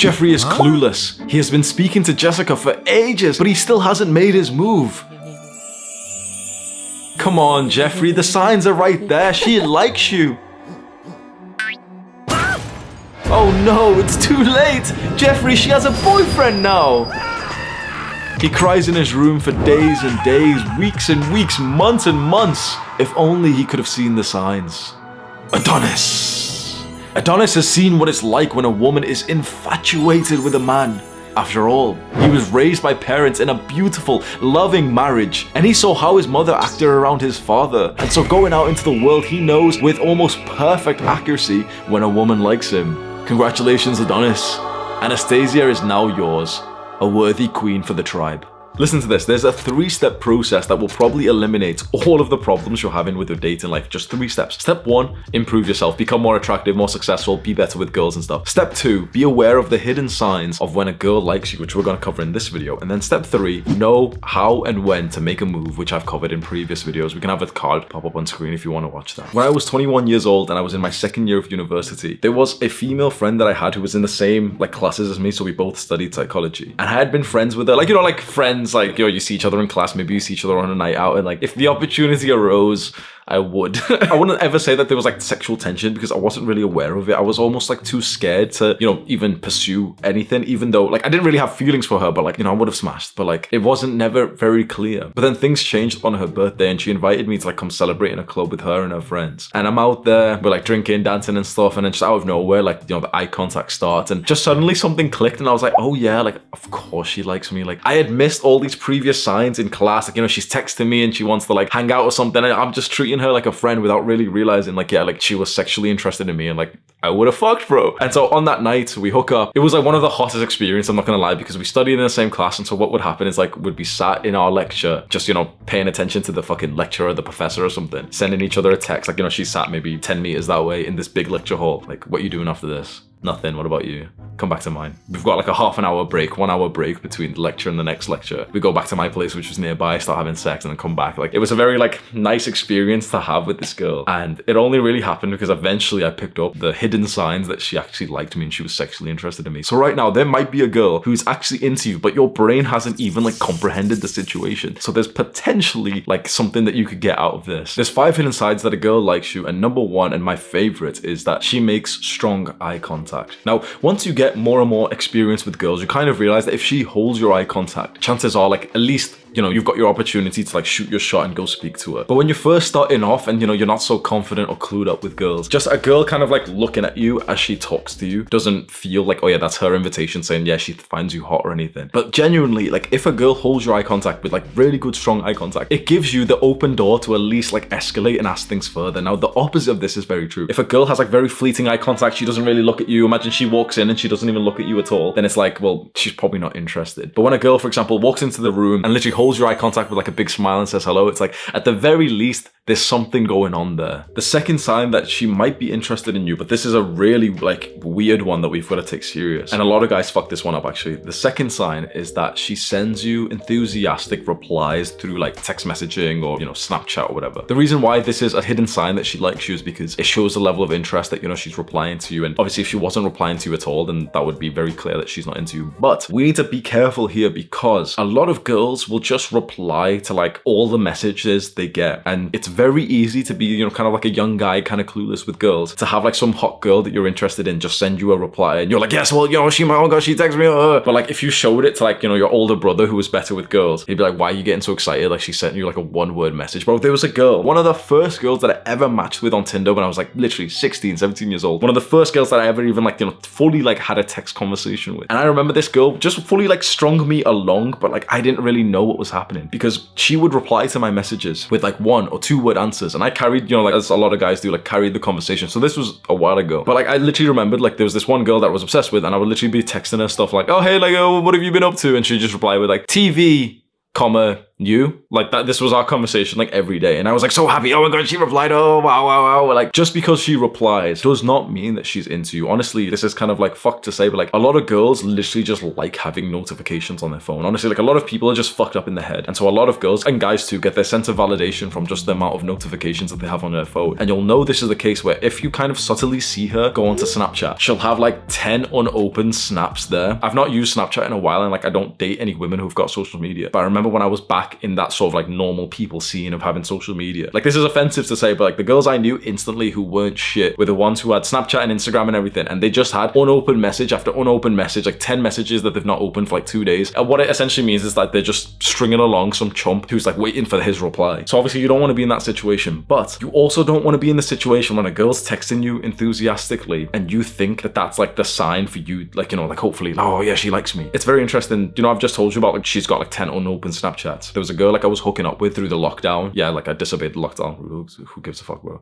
Jeffrey is clueless. He has been speaking to Jessica for ages, but he still hasn't made his move. Come on, Jeffrey, the signs are right there. She likes you. Oh no, it's too late. Jeffrey, she has a boyfriend now. He cries in his room for days and days, weeks and weeks, months and months. If only he could have seen the signs. Adonis. Adonis has seen what it's like when a woman is infatuated with a man. After all, he was raised by parents in a beautiful, loving marriage, and he saw how his mother acted around his father. And so going out into the world, he knows with almost perfect accuracy when a woman likes him. Congratulations, Adonis. Anastasia is now yours, a worthy queen for the tribe. Listen to this, there's a 3-step process that will probably eliminate all of the problems you're having with your dating life. Just 3 steps. Step 1, improve yourself, become more attractive, more successful, be better with girls and stuff. Step 2, be aware of the hidden signs of when a girl likes you, which we're going to cover in this video. And then step 3, know how and when to make a move, which I've covered in previous videos. We can have a card pop up on screen if you want to watch that. When I was 21 years old and I was in my 2nd year of university, there was a female friend that I had who was in the same classes as me, so we both studied psychology. And I had been friends with her, friends, you see each other in class, maybe you see each other on a night out, and if the opportunity arose, I would. I wouldn't ever say that there was sexual tension because I wasn't really aware of it. I was almost too scared to, even pursue anything, even though I didn't really have feelings for her, but I would have smashed, but it wasn't never very clear. But then things changed on her birthday and she invited me to come celebrate in a club with her and her friends. And I'm out there, we're drinking, dancing and stuff, and then just out of nowhere, the eye contact starts and just suddenly something clicked and I was like, oh yeah, of course she likes me. I had missed all these previous signs in class, she's texting me and she wants to hang out or something, and I'm just treating her like a friend without really realizing she was sexually interested in me, and I would have fucked, bro. And so on that night we hook up. It was one of the hottest experiences, I'm not gonna lie, because we studied in the same class, and so what would happen is we'd be sat in our lecture just paying attention to the fucking lecturer, the professor or something, sending each other a text, she sat maybe 10 meters that way in this big lecture hall, what are you doing after this? Nothing. What about you? Come back to mine. We've got a half an hour break, 1 hour break between the lecture and the next lecture. We go back to my place, which was nearby, start having sex, and then come back. It was a very nice experience to have with this girl. And it only really happened because eventually I picked up the hidden signs that she actually liked me and she was sexually interested in me. So right now there might be a girl who's actually into you, but your brain hasn't even comprehended the situation. So there's potentially something that you could get out of this. There's 5 hidden signs that a girl likes you, and number 1, and my favorite, is that she makes strong eye contact. Now, once you get more and more experience with girls, you kind of realize that if she holds your eye contact, chances are at least you've got your opportunity to shoot your shot and go speak to her. But when you're first starting off and you're not so confident or clued up with girls, just a girl kind of looking at you as she talks to you doesn't feel oh yeah, that's her invitation saying yeah, she finds you hot or anything. But genuinely, if a girl holds your eye contact with really good strong eye contact, it gives you the open door to at least escalate and ask things further. Now the opposite of this is very true. If a girl has very fleeting eye contact, she doesn't really look at you, imagine she walks in and she doesn't even look at you at all, then it's well, she's probably not interested. But when a girl, for example, walks into the room and literally holds your eye contact with a big smile and says hello, it's at the very least there's something going on there. The second sign that she might be interested in you, but this is a really weird one that we've got to take serious, and a lot of guys fuck this one up actually. The second sign is that she sends you enthusiastic replies through text messaging or Snapchat or whatever. The reason why this is a hidden sign that she likes you is because it shows the level of interest that she's replying to you, and obviously if she wasn't replying to you at all, then that would be very clear that she's not into you. But we need to be careful here because a lot of girls will just reply to all the messages they get, and it's very easy to be kind of a young guy kind of clueless with girls, to have some hot girl that you're interested in just send you a reply and you're yes, well she oh god, she texts me, but if you showed it to your older brother who was better with girls, he'd be why are you getting so excited, she sent you a 1-word message. Bro, there was a girl, one of the first girls that I ever matched with on Tinder when I was literally 16 17 years old, one of the first girls that I ever even fully had a text conversation with. And I remember this girl just fully strung me along, but I didn't really know what was happening because she would reply to my messages with 1 or 2-word answers, and I carried as a lot of guys do, carried the conversation. So this was a while ago, but I literally remembered there was this one girl that I was obsessed with, and I would literally be texting her stuff oh hey, what have you been up to, and she'd just reply with TV, comma, you? Like that, this was our conversation like every day. And I was like so happy. Oh my God, she replied. Oh, wow, wow, wow. Like just because she replies does not mean that she's into you. Honestly, this is kind of like fucked to say, but like a lot of girls literally just like having notifications on their phone. Honestly, like a lot of people are just fucked up in the head. And so a lot of girls and guys too get their sense of validation from just the amount of notifications that they have on their phone. And you'll know this is the case where if you kind of subtly see her go onto Snapchat, she'll have like 10 unopened snaps there. I've not used Snapchat in a while, and like I don't date any women who've got social media. But I remember when I was back in that sort of like normal people scene of having social media. Like this is offensive to say, but like the girls I knew instantly who weren't shit were the ones who had Snapchat and Instagram and everything, and they just had unopened message after unopened message, like 10 messages that they've not opened for like 2 days. And what it essentially means is that they're just stringing along some chump who's like waiting for his reply. So obviously you don't want to be in that situation, but you also don't want to be in the situation when a girl's texting you enthusiastically and you think that that's like the sign for you, like, you know, like hopefully, oh yeah, she likes me. It's very interesting. You know, I've just told you about like she's got like 10 unopened Snapchats. There was a girl like I was hooking up with through the lockdown. Yeah, like I disobeyed the lockdown. Who gives a fuck, bro?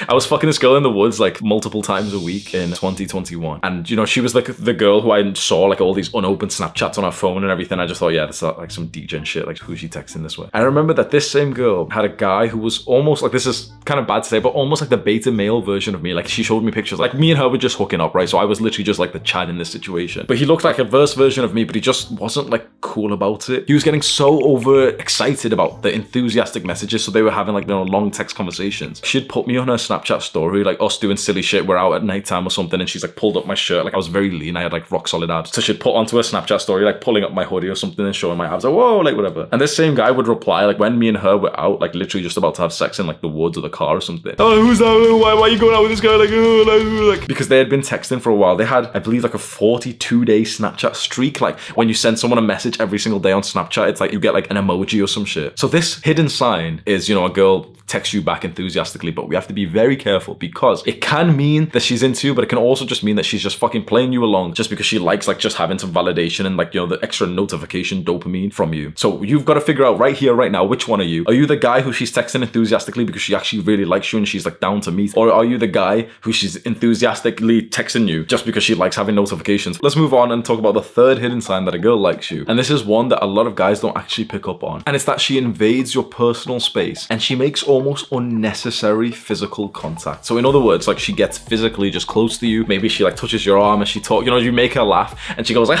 I was fucking this girl in the woods like multiple times a week in 2021. And you know, she was like the girl who I saw like all these unopened Snapchats on her phone and everything. I just thought, yeah, that's like some degen shit. Like who's she texting this way? And I remember that this same girl had a guy who was almost like, this is kind of bad to say, but almost like the beta male version of me. Like she showed me pictures, like me and her were just hooking up, right? So I was literally just like the Chad in this situation. But he looked like a verse version of me, but he just wasn't like cool about it. He was getting so over excited about the enthusiastic messages. So they were having like, you know, long text conversations. She'd put me on her Snapchat story, like us doing silly shit. We're out at nighttime or something. And she's like pulled up my shirt. Like I was very lean. I had like rock solid abs. So she'd put onto her Snapchat story, like pulling up my hoodie or something and showing my abs. Like, whoa, like whatever. And this same guy would reply, like when me and her were out, like literally just about to have sex in like the woods or the car or something. Oh, who's that? Why are you going out with this guy? Like, oh, like, because they had been texting for a while. They had, I believe, like a 42-day Snapchat streak. Like when you send someone a message every single day on Snapchat, it's like you get like an emoji or some shit. So this hidden sign is, you know, a girl texts you back enthusiastically, but we have to be very careful because it can mean that she's into you, but it can also just mean that she's just fucking playing you along just because she likes like just having some validation and like, you know, the extra notification dopamine from you. So you've got to figure out right here, right now, which one are you? Are you the guy who she's texting enthusiastically because she actually really likes you and she's like down to meet? Or are you the guy who she's enthusiastically texting you just because she likes having notifications? Let's move on and talk about the third hidden sign that a girl likes you. And this is one that a lot of guys don't actually pick up on. And it's that she invades your personal space and she makes almost unnecessary physical contact. So in other words, like she gets physically just close to you. Maybe she like touches your arm and she talk, you know, you make her laugh and she goes like,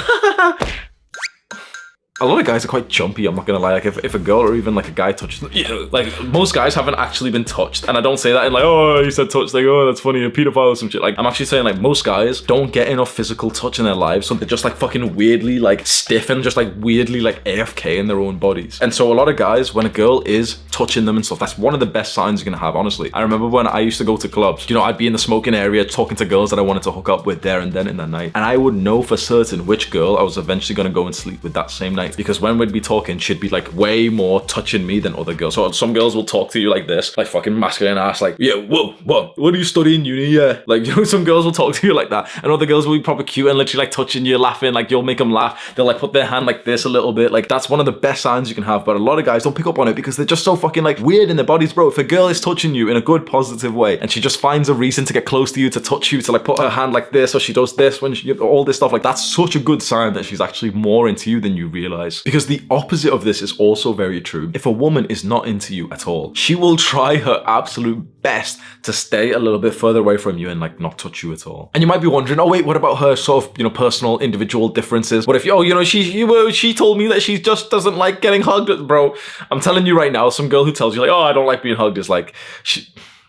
a lot of guys are quite jumpy, I'm not gonna lie. Like if a girl or even like a guy touches them, you know, like most guys haven't actually been touched. And I don't say that in like, oh, you said touch, like, oh, that's funny, a pedophile or some shit. Like I'm actually saying like most guys don't get enough physical touch in their lives. So they're just like fucking weirdly like stiff and just like weirdly like AFK in their own bodies. And so a lot of guys, when a girl is touching them and stuff, that's one of the best signs you're gonna have, honestly. I remember when I used to go to clubs, you know, I'd be in the smoking area talking to girls that I wanted to hook up with there and then in that night. And I would know for certain which girl I was eventually gonna go and sleep with that same night. Because when we'd be talking, she'd be like way more touching me than other girls. So some girls will talk to you like this, like fucking masculine ass, like, yeah, whoa, what are you studying uni? Yeah, like, you know, some girls will talk to you like that, and other girls will be proper cute and literally like touching you, laughing, like you'll make them laugh. They'll like put their hand like this a little bit. Like that's one of the best signs you can have. But a lot of guys don't pick up on it because they're just so fucking like weird in their bodies, bro. If a girl is touching you in a good, positive way, and she just finds a reason to get close to you, to touch you, to like put her hand like this, or she does this when she, all this stuff, like that's such a good sign that she's actually more into you than you realize. Because the opposite of this is also very true. If a woman is not into you at all, she will try her absolute best to stay a little bit further away from you and like not touch you at all. And you might be wondering, oh wait, what about her sort of, you know, personal individual differences? What if, oh, you know, she told me that she just doesn't like getting hugged. Bro, I'm telling you right now, some girl who tells you like, oh, I don't like being hugged is like,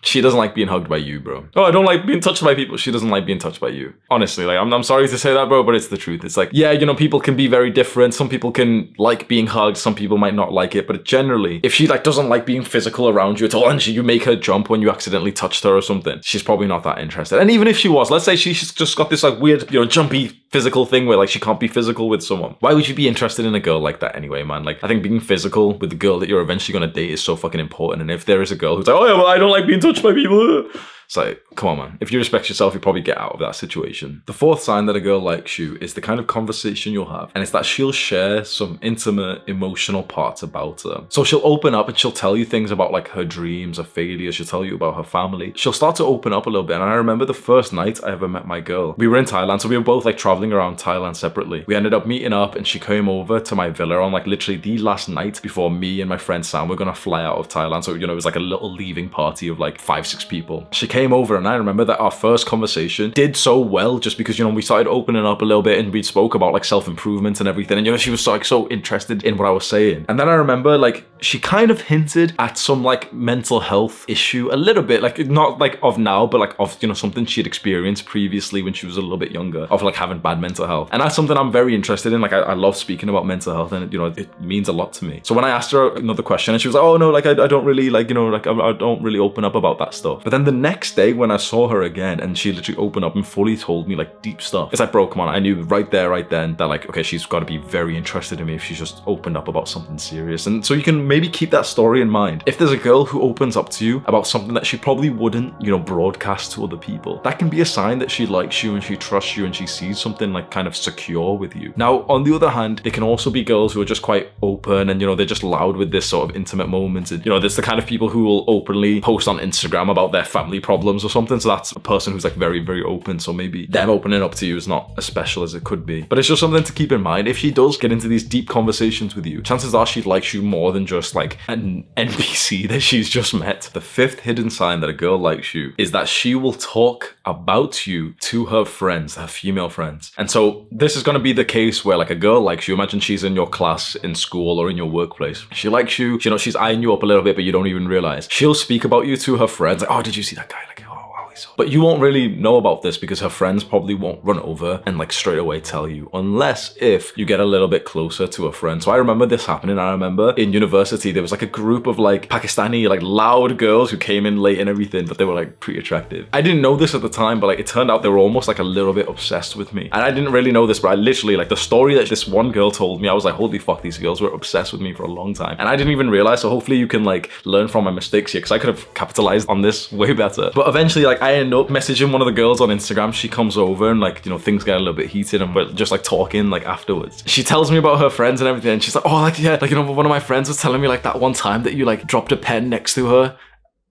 she doesn't like being hugged by you, bro. Oh, I don't like being touched by people. She doesn't like being touched by you. Honestly, like, I'm sorry to say that, bro, but it's the truth. It's like, yeah, you know, people can be very different. Some people can like being hugged. Some people might not like it. But generally, if she like doesn't like being physical around you at all, and you make her jump when you accidentally touched her or something, she's probably not that interested. And even if she was, let's say she's just got this like weird, you know, jumpy physical thing where like she can't be physical with someone. Why would you be interested in a girl like that anyway, man? Like, I think being physical with the girl that you're eventually going to date is so fucking important. And if there is a girl who's like, oh yeah, well, I don't like being touched by people, It's like, come on, man. If you respect yourself, you probably get out of that situation. The fourth sign that a girl likes you is the kind of conversation you'll have. And it's that she'll share some intimate, emotional parts about her. So she'll open up and she'll tell you things about like her dreams, her failures. She'll tell you about her family. She'll start to open up a little bit. And I remember the first night I ever met my girl. We were in Thailand, so we were both like traveling around Thailand separately. We ended up meeting up and she came over to my villa on like literally the last night before me and my friend Sam were gonna fly out of Thailand. So, you know, it was like a little leaving party of like 5-6 people. She came over and I remember that our first conversation did so well just because, you know, we started opening up a little bit and we spoke about like self-improvement and everything. And, you know, she was so interested in what I was saying. And then I remember like she kind of hinted at some like mental health issue a little bit, like not like of now, but like of, you know, something she'd experienced previously when she was a little bit younger, of like having bad mental health. And that's something I'm very interested in. Like I love speaking about mental health and, you know, it means a lot to me. So when I asked her another question and she was like, oh no, like I don't really like, you know, like I don't really open up about that stuff. But then the next day when I saw her again and she literally opened up and fully told me like deep stuff, it's like, bro, come on. I knew right there, right then that like, okay, she's got to be very interested in me if she's just opened up about something serious. And so you can maybe keep that story in mind. If there's a girl who opens up to you about something that she probably wouldn't, you know, broadcast to other people, that can be a sign that she likes you and she trusts you and she sees something like kind of secure with you. Now, on the other hand, there can also be girls who are just quite open and, you know, they're just loud with this sort of intimate moments. And, you know, there's the kind of people who will openly post on Instagram about their family problems or something. So that's a person who's like very, very open. So maybe them opening up to you is not as special as it could be. But it's just something to keep in mind. If she does get into these deep conversations with you, chances are she likes you more than just like an NPC that she's just met. The fifth hidden sign that a girl likes you is that she will talk about you to her friends, her female friends. And so this is going to be the case where like a girl likes you. Imagine she's in your class in school or in your workplace. She likes you, you know, she's eyeing you up a little bit, but you don't even realize. She'll speak about you to her friends. Like, oh, did you see that guy? Like, oh, wow, he's so... But you won't really know about this because her friends probably won't run over and like straight away tell you, unless if you get a little bit closer to a friend. So I remember this happening. I remember in university, there was like a group of like Pakistani, like loud girls who came in late and everything, but they were like pretty attractive. I didn't know this at the time, but like it turned out they were almost like a little bit obsessed with me. And I didn't really know this, but I literally, like the story that this one girl told me, I was like, holy fuck, these girls were obsessed with me for a long time. And I didn't even realize. So hopefully you can like learn from my mistakes here, because I could have capitalized on this way better. But eventually, like I end up messaging one of the girls on Instagram. She comes over and like, you know, things get a little bit heated and we're just like talking like afterwards. She tells me about her friends and everything. And she's like, oh, like, yeah, like, you know, one of my friends was telling me like that one time that you like dropped a pen next to her.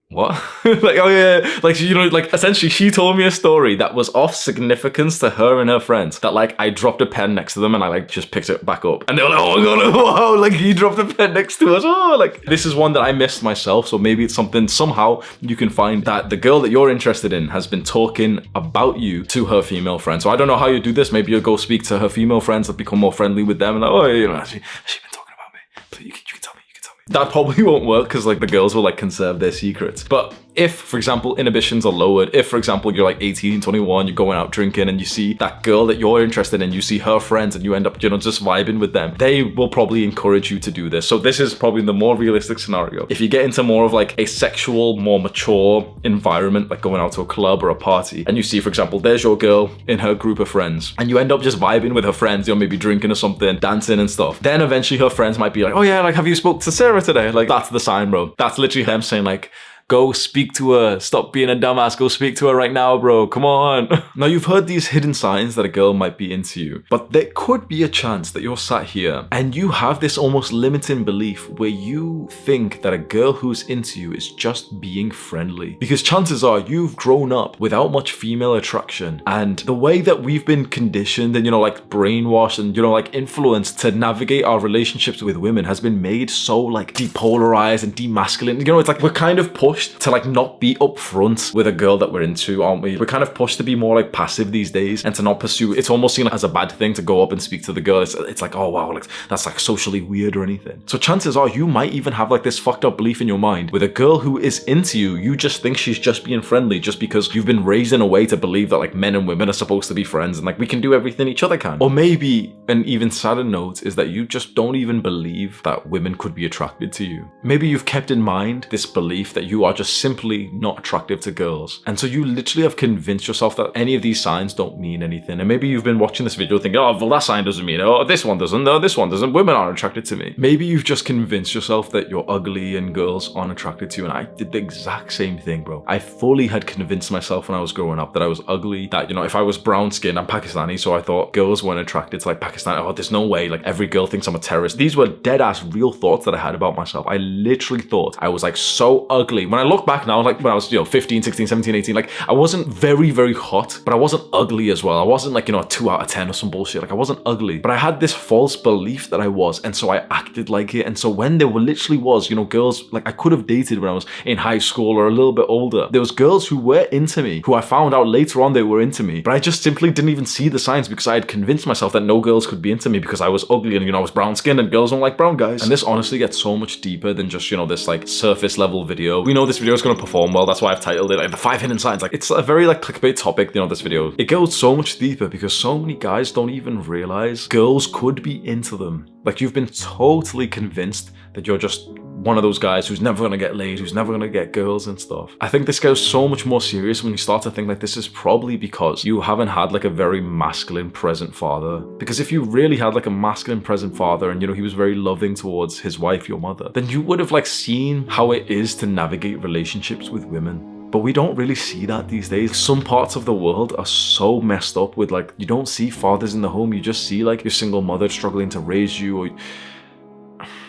What? Like, oh yeah, like, you know, like essentially she told me a story that was of significance to her and her friends, that like I dropped a pen next to them and I like just picked it back up and they were like, oh my god, wow, like you dropped a pen next to us. Oh, like this is one that I missed myself. So maybe it's something somehow you can find that the girl that you're interested in has been talking about you to her female friends. So I don't know how you do this. Maybe you'll go speak to her female friends that become more friendly with them and like, oh, you know, she's been talking about me. But you can tell me. That probably won't work because like the girls will like conserve their secrets. But if, for example, inhibitions are lowered, if, for example, you're like 18, 21, you're going out drinking and you see that girl that you're interested in, you see her friends and you end up, you know, just vibing with them, they will probably encourage you to do this. So this is probably the more realistic scenario. If you get into more of like a sexual, more mature environment, like going out to a club or a party, and you see, for example, there's your girl in her group of friends, and you end up just vibing with her friends, you know, maybe drinking or something, dancing and stuff, then eventually her friends might be like, oh yeah, like, have you spoke to Sarah today? Like, that's the sign, bro. That's literally them saying like, go speak to her. Stop being a dumbass. Go speak to her right now, bro. Come on. Now, you've heard these hidden signs that a girl might be into you, but there could be a chance that you're sat here and you have this almost limiting belief where you think that a girl who's into you is just being friendly. Because chances are you've grown up without much female attraction, and the way that we've been conditioned and, you know, like brainwashed and, you know, like influenced to navigate our relationships with women has been made so like depolarized and demasculine. You know, it's like we're kind of pushed to like not be upfront with a girl that we're into, aren't we? We're kind of pushed to be more like passive these days and to not pursue. It's almost seen as a bad thing to go up and speak to the girl. It's like, oh wow, like that's like socially weird or anything. So chances are you might even have like this fucked up belief in your mind with a girl who is into you. You just think she's just being friendly just because you've been raised in a way to believe that like men and women are supposed to be friends and like we can do everything each other can. Or maybe an even sadder note is that you just don't even believe that women could be attracted to you. Maybe you've kept in mind this belief that you are just simply not attractive to girls. And so you literally have convinced yourself that any of these signs don't mean anything. And maybe you've been watching this video thinking, oh, well, that sign doesn't mean it. Oh, this one doesn't. No, this one doesn't. Women aren't attracted to me. Maybe you've just convinced yourself that you're ugly and girls aren't attracted to you. And I did the exact same thing, bro. I fully had convinced myself when I was growing up that I was ugly, that, you know, if I was brown skinned, I'm Pakistani, so I thought girls weren't attracted to like Pakistani. Oh, there's no way. Like every girl thinks I'm a terrorist. These were dead ass real thoughts that I had about myself. I literally thought I was like so ugly. When I look back now, like when I was, you know, 15, 16, 17, 18, like I wasn't very, very hot, but I wasn't ugly as well. I wasn't like, you know, a 2 out of 10 or some bullshit. Like I wasn't ugly, but I had this false belief that I was. And so I acted like it. And so when there were literally was, you know, girls like I could have dated when I was in high school or a little bit older. There was girls who were into me, who I found out later on they were into me, but I just simply didn't even see the signs because I had convinced myself that no girls could be into me because I was ugly and, you know, I was brown skinned and girls don't like brown guys. And this honestly gets so much deeper than just, you know, this like surface level video. We know this video is going to perform well. That's why I've titled it like the 5 hidden signs. Like it's a very like clickbait topic, you know, this video. It goes so much deeper because so many guys don't even realize girls could be into them. Like you've been totally convinced that you're just one of those guys who's never gonna get laid, who's never gonna get girls and stuff. I think this goes so much more serious when you start to think like this is probably because you haven't had like a very masculine present father. Because if you really had like a masculine present father and, you know, he was very loving towards his wife, your mother, then you would have like seen how it is to navigate relationships with women. But we don't really see that these days. Some parts of the world are so messed up with like, you don't see fathers in the home, you just see like your single mother struggling to raise you.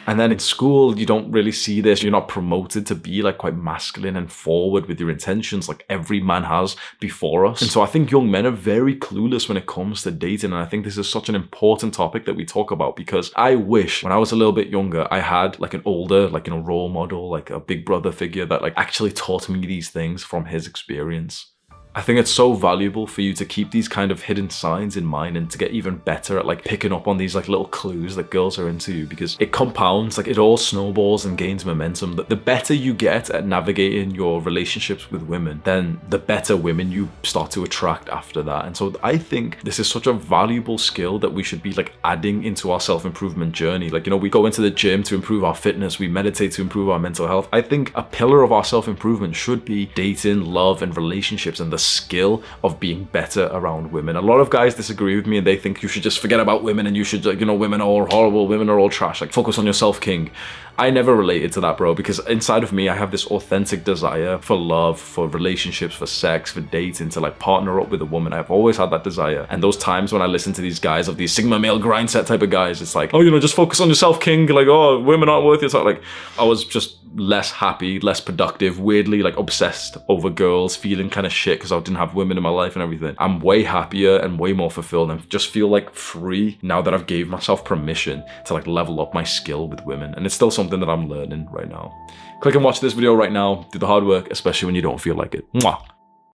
And then in school, you don't really see this. You're not promoted to be like quite masculine and forward with your intentions like every man has before us. And so I think young men are very clueless when it comes to dating. And I think this is such an important topic that we talk about because I wish when I was a little bit younger, I had like an older, like, you know, role model, like a big brother figure that like actually taught me these things from his experience. I think it's so valuable for you to keep these kind of hidden signs in mind and to get even better at like picking up on these like little clues that girls are into you, because it compounds, like it all snowballs and gains momentum. The better you get at navigating your relationships with women, then the better women you start to attract after that. And so I think this is such a valuable skill that we should be like adding into our self-improvement journey. Like, you know, we go into the gym to improve our fitness, we meditate to improve our mental health. I think a pillar of our self-improvement should be dating, love, and relationships, and the skill of being better around women. A lot of guys disagree with me and they think you should just forget about women and you should, like, you know, women are all horrible, women are all trash, like focus on yourself, king. I never related to that, bro, because inside of me I have this authentic desire for love, for relationships, for sex, for dating, to like partner up with a woman. I've always had that desire. And those times when I listen to these guys of these Sigma male grind set type of guys, it's like, oh, you know, just focus on yourself, king, like, oh, women aren't worth it. So like I was just less happy, less productive, weirdly like obsessed over girls, feeling kind of shit because I didn't have women in my life and everything. I'm way happier and way more fulfilled and just feel like free now that I've gave myself permission to like level up my skill with women. And it's still something that I'm learning right now. Click and watch this video right now. Do the hard work, especially when you don't feel like it. Mwah.